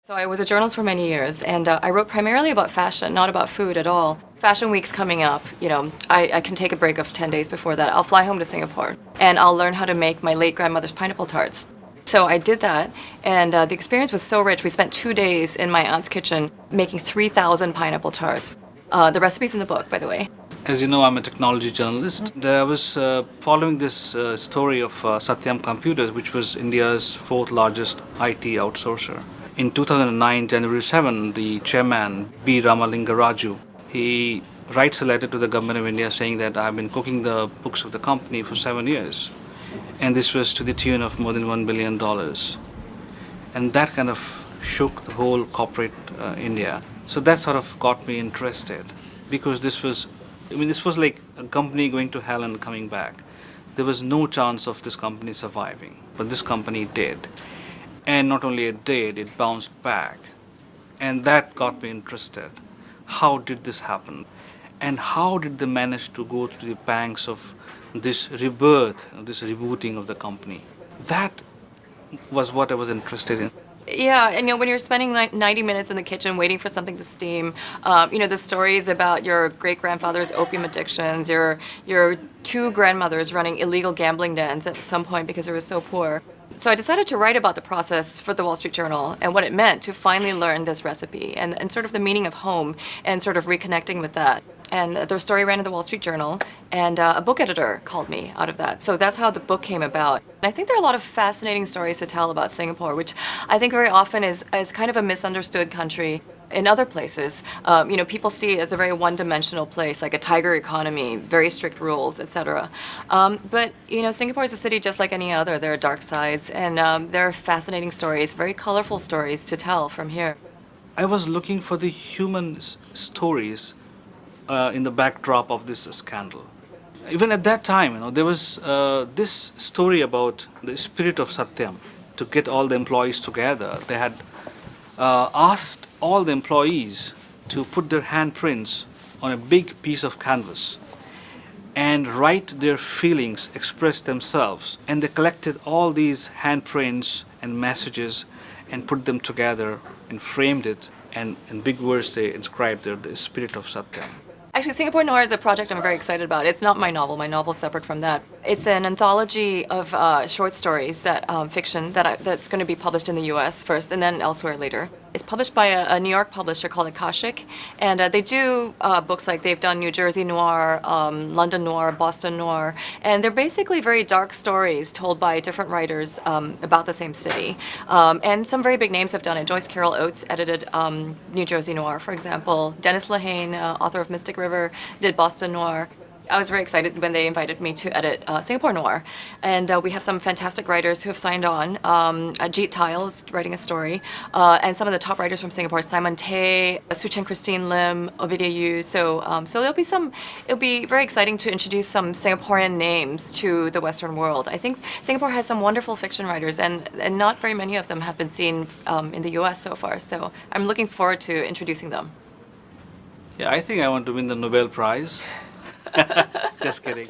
So I was a journalist for many years, and I wrote primarily about fashion, not about food at all. Fashion Week's coming up, I can take a break of 10 days before that. I'll fly home to Singapore, and I'll learn how to make my late grandmother's pineapple tarts. So I did that, and the experience was so rich. We spent 2 days in my aunt's kitchen making 3,000 pineapple tarts. The recipe's in the book, by the way. As you know, I'm a technology journalist. I was following this story of Satyam Computers, which was India's fourth largest IT outsourcer. In 2009, January 7, the chairman, B. Ramalinga Raju, he writes a letter to the government of India saying that I've been cooking the books of the company for 7 years. And this was to the tune of more than $1 billion. And that kind of shook the whole corporate India. So that sort of got me interested because this was like a company going to hell and coming back. There was no chance of this company surviving, but this company did. And not only it did, it bounced back. And that got me interested. How did this happen? And how did they manage to go through the pangs of this rebirth, this rebooting of the company? That was what I was interested in. Yeah, and when you're spending like 90 minutes in the kitchen waiting for something to steam, the stories about your great-grandfather's opium addictions, your two grandmothers running illegal gambling dens at some point because they were so poor. So I decided to write about the process for the Wall Street Journal and what it meant to finally learn this recipe and sort of the meaning of home and sort of reconnecting with that. And their story ran in the Wall Street Journal, and a book editor called me out of that. So that's how the book came about. And I think there are a lot of fascinating stories to tell about Singapore, which I think very often is kind of a misunderstood country. In other places, people see it as a very one-dimensional place, like a tiger economy, very strict rules, etc. But Singapore is a city just like any other. There are dark sides, and there are fascinating stories, very colorful stories to tell from here. I was looking for the human stories in the backdrop of this scandal. Even at that time, there was this story about the spirit of Satyam to get all the employees together. They had asked all the employees to put their handprints on a big piece of canvas and write their feelings, express themselves. And they collected all these handprints and messages and put them together and framed it. And in big words, they inscribed there the spirit of Satyam. Actually, Singapore Noir is a project I'm very excited about. It's not my novel. My novel's separate from that. It's an anthology of short stories, fiction, that's going to be published in the U.S. first and then elsewhere later. It's published by a New York publisher called Akashic, and they do books like they've done New Jersey Noir, London Noir, Boston Noir, and they're basically very dark stories told by different writers about the same city. And some very big names have done it. Joyce Carol Oates edited New Jersey Noir, for example. Dennis Lehane, author of Mystic River, did Boston Noir. I was very excited when they invited me to edit Singapore Noir. And we have some fantastic writers who have signed on. Jeet Tile is writing a story. And some of the top writers from Singapore, Simon Tay, Suchen Christine Lim, Ovidia Yu. So it'll be very exciting to introduce some Singaporean names to the Western world. I think Singapore has some wonderful fiction writers, and not very many of them have been seen in the US so far. So I'm looking forward to introducing them. Yeah, I think I want to win the Nobel Prize. Just kidding.